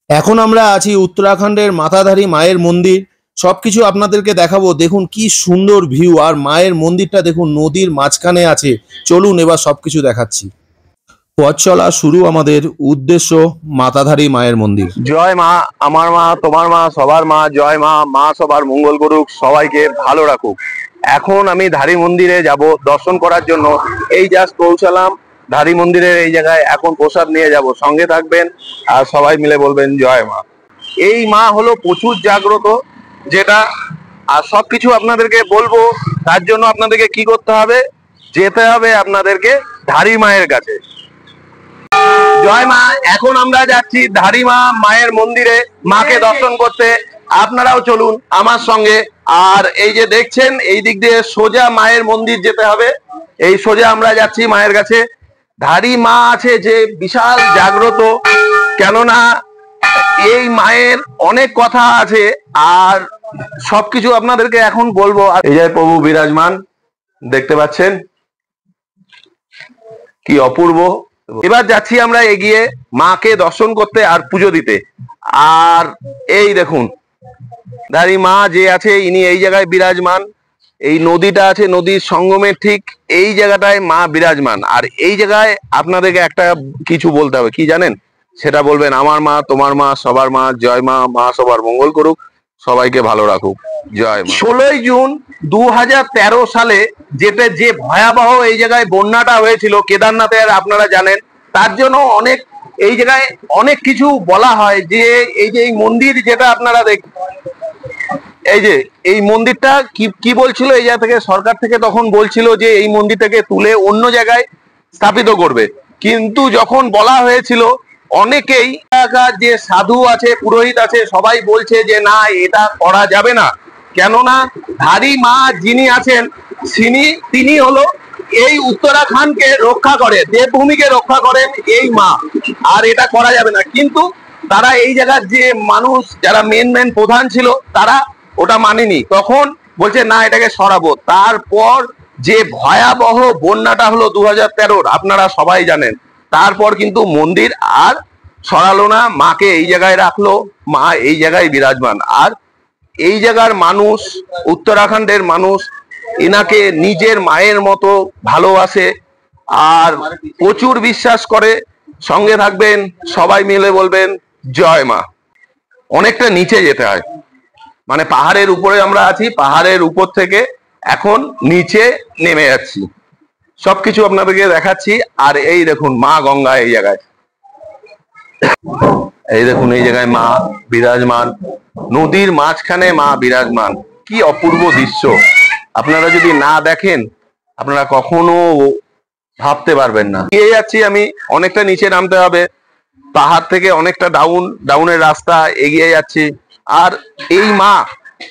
এখন আমরা আছি উত্তরাখণ্ডের মাতাধারী মায়ের মন্দির। সবকিছু আপনাদেরকে দেখাবো। দেখুন কি সুন্দর ভিউ, আর মায়ের মন্দিরটা দেখুন নদীর মাঝখানে আছে। চলুন এবার সবকিছু দেখাচ্ছি। পথ চলা শুরু আমাদের, উদ্দেশ্য মাতাধারী মায়ের মন্দির। জয় মা, আমার মা, তোমার মা, সবার মা। জয় মা, মা সবার মঙ্গল করুক, সবাইকে ভালো রাখুক। এখন আমি ধারী মন্দিরে যাব দর্শন করার জন্য। এই জাস্ট পৌঁছালাম ধারী মন্দিরের এই জায়গায়। এখন প্রসাদ নিয়ে যাব, সঙ্গে থাকবেন আর সবাই মিলে বলবেন জয় মা। এই মা হলো প্রচুর জাগ্রত, যেটা আর সবকিছু আপনাদেরকে বলবো। তার জন্য আপনাদেরকে কি করতে হবে, যেতে হবে আপনাদেরকে ধারী মায়ের কাছে। জয় মা, এখন আমরা যাচ্ছি ধারী মা মায়ের মন্দিরে মাকে দর্শন করতে। আপনারাও চলুন আমার সঙ্গে। আর এই যে দেখছেন, এই দিক দিয়ে সোজা মায়ের মন্দির যেতে হবে। এই সোজা আমরা যাচ্ছি মায়ের কাছে। ধারী মা আছে যে বিশাল জাগ্রত, কেননা এই মায়ের অনেক কথা আছে আর সবকিছু আপনাদেরকে এখন বলবো। এই যে প্রভু বিরাজমান, দেখতে পাচ্ছেন কি অপূর্ব। এবার যাচ্ছি আমরা এগিয়ে মাকে দর্শন করতে আর পুজো দিতে। আর এই দেখুন ধারী মা যে আছে, ইনি এই জায়গায় বিরাজমান। এই নদীটা আছে, নদীর সঙ্গমের ঠিক এই জায়গাটায় মা বিরাজমান। আর এই জায়গায় আপনাদেরকে একটা কিছু বলতে হবে, কি জানেন? সেটা বলবেন আমার মা, তোমার মা, সবার মা। জয় মা, মা সবার মঙ্গল করুক, সবাইকে ভালো রাখুক। জয় মা। 16ই জুন 2013 সালে যে ভয়াবহ এই জায়গায় বন্যাটা হয়েছিল কেদারনাথের, আপনারা জানেন। তার জন্য অনেক এই জায়গায় অনেক কিছু বলা হয়। যে এই মন্দির যেটা আপনারা এই যে এই মন্দিরটা কি বলছিল, এই জায়গা থেকে সরকার থেকে তখন বলছিল যে এই মন্দিরটাকে তুলে অন্য জায়গায় স্থাপিত করবে। কিন্তু যখন বলা হয়েছিল, অনেকেই যে সাধু আছে, পুরোহিত আছে, সবাই বলছে যে না, এটা করা যাবে না। কেননা ধারী মা যিনি আছেন, তিনি হলো এই উত্তরাখণ্ডকে রক্ষা করে, দেবভূমিকে রক্ষা করেন এই মা। আর এটা করা যাবে না। কিন্তু তারা এই জায়গার যে মানুষ, যারা মেন প্রধান ছিল, তারা ওটা মানেনি। তখন বলছে না, এটাকে সরাবো। তারপর যে ভয়াবহ বন্যাটা হলো 2013, আপনারা সবাই জানেন। তারপর কিন্তু মন্দির আর সরালো না, মাকে এই জায়গায় রাখলো। মা এই জায়গায় বিরাজমান। আর এই জায়গার মানুষ, উত্তরাখণ্ডের মানুষ, এনাকে নিজের মায়ের মতো ভালোবাসে আর প্রচুর বিশ্বাস করে। সঙ্গে থাকবেন, সবাই মিলে বলবেন জয় মা। অনেকটা নিচে যেতে হয়, মানে পাহাড়ের উপরে আমরা আছি, পাহাড়ের উপর থেকে এখন নিচে নেমে যাচ্ছি। সবকিছু আপনাদেরকে দেখাচ্ছি। আর এই দেখুন মা গঙ্গা এই জায়গায়, এই দেখুন এই জায়গায় মা বিরাজমান, নদীর মাঝখানে মা বিরাজমান। কি অপূর্ব দৃশ্য! আপনারা যদি না দেখেন, আপনারা কখনো ভাবতে পারবেন না। এগিয়ে যাচ্ছি আমি, অনেকটা নিচে নামতে হবে পাহাড় থেকে, অনেকটা ডাউনের রাস্তা এগিয়ে যাচ্ছি। আর এই মা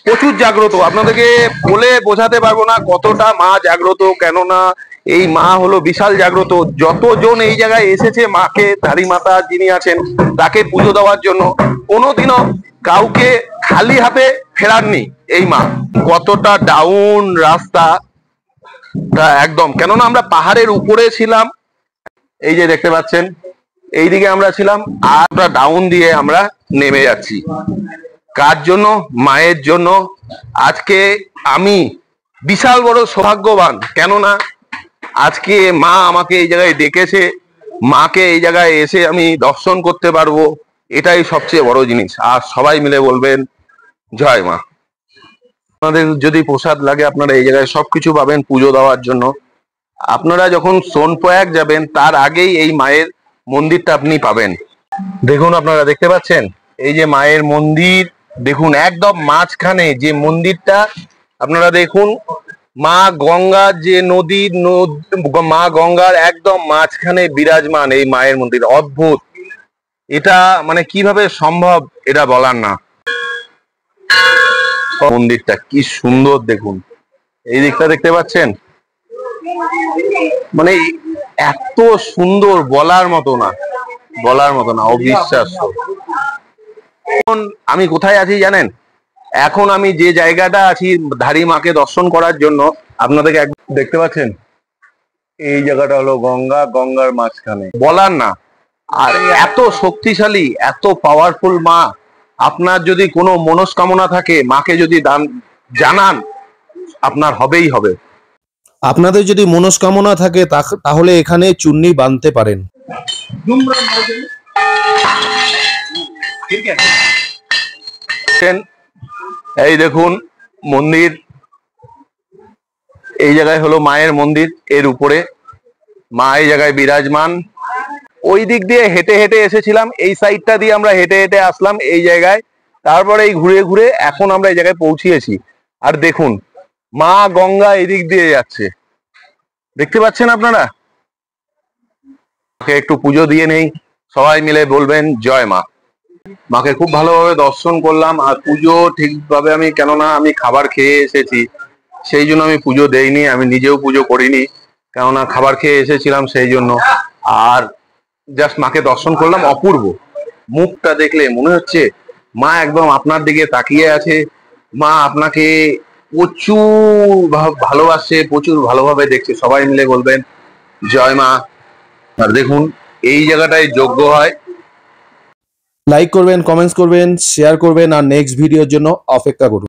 প্রচুর জাগ্রত, আপনাদেরকে বলে বোঝাতে পারবো না কতটা মা জাগ্রত। কেননা এই মা হলো বিশাল জাগ্রত। যতজন এই জায়গায় এসেছে মাকে, ধারী মাতা যিনি আছেন, তাকে পুজো দেওয়ার জন্য, কোনোদিনও কাউকে খালি হাতে ফেরাননি এই মা। কতটা ডাউন রাস্তা একদম, কেননা আমরা পাহাড়ের উপরে ছিলাম। এই যে দেখতে পাচ্ছেন, এইদিকে আমরা ছিলাম, আর আমরা ডাউন দিয়ে আমরা নেমে যাচ্ছি। কার জন্য? মায়ের জন্য। আজকে আমি বিশাল বড় সৌভাগ্যবান, কেননা আজকে মা আমাকে এই জায়গায় ডেকেছে। মাকে এই জায়গায় এসে আমি দর্শন করতে পারবো, এটাই সবচেয়ে বড় জিনিস। আর সবাই মিলে বলবেন জয় মা। আপনাদের যদি প্রসাদ লাগে, আপনারা এই জায়গায় সবকিছু পাবেন পুজো দেওয়ার জন্য। আপনারা যখন সোনপ্রয়াগ যাবেন, তার আগেই এই মায়ের মন্দিরটা আপনি পাবেন। দেখুন, আপনারা দেখতে পাচ্ছেন এই যে মায়ের মন্দির, দেখুন একদম মাঝখানে যে মন্দিরটা, আপনারা দেখুন মা গঙ্গার যে নদীর, মা গঙ্গার একদম মাঝখানে বিরাজমান এই মায়ের মন্দির। অদ্ভুত! এটা মানে কিভাবে সম্ভব এটা বলার না। মন্দিরটা কি সুন্দর দেখুন, এই দিকটা দেখতে পাচ্ছেন, মানে এত সুন্দর, বলার মতো না, বলার মতো না, অবিশ্বাস্য। এখন আমি কোথায় আছি জানেন? এখন আমি যে জায়গাটা আছি ধারী মাকে দর্শন করার জন্য, আপনাদেরকে দেখতে পাচ্ছেন এই জায়গাটা হলো গঙ্গা, গঙ্গার মাঝখানে। বলার না, আর এত শক্তিশালী, এত পাওয়ারফুল মা। আপনার যদি কোনো মনস্কামনা থাকে, মাকে যদি দান জানান, আপনার হবেই হবে। আপনাদের যদি মনস্কামনা থাকে তাহলে এখানে চুন্নি বাঁধতে পারেন। এই দেখুন মন্দির, এই জায়গায় হলো মায়ের মন্দির, এর উপরে মা এই জায়গায় বিরাজমান। ওই দিক দিয়ে হেঁটে হেঁটে এসেছিলাম, এই সাইডটা দিয়ে আমরা হেঁটে হেঁটে আসলাম এই জায়গায়, তারপরে এই ঘুরে ঘুরে এখন আমরা এই জায়গায় পৌঁছিয়েছি। আর দেখুন মা গঙ্গা এদিক দিয়ে যাচ্ছে, দেখতে পাচ্ছেন আপনারা। মাকে একটু পুজো দিয়ে নেই, সবাই মিলে বলবেন জয় মা। মাকে খুব ভালোভাবে দর্শন করলাম, আর পুজো ঠিকভাবে কেননা আমি খাবার খেয়ে এসেছি, সেই জন্য আমি পুজো দেইনি, আমি নিজেও পুজো করিনি, কেননা খাবার খেয়ে এসেছিলাম সেই জন্য। আর জাস্ট মাকে দর্শন করলাম, অপূর্ব। মুখটা দেখলে মনে হচ্ছে মা একদম আপনার দিকে তাকিয়ে আছে, মা আপনাকে প্রচুর ভালোবাসছে, প্রচুর ভালোভাবে দেখছে। সবাই মিলে বলবেন জয় মা। আর দেখুন এই জায়গাটায় যজ্ঞ হয়। লাইক করবেন, কমেন্টস করবেন, শেয়ার করবেন আর নেক্সট ভিডিওর জন্য অপেক্ষা করুন।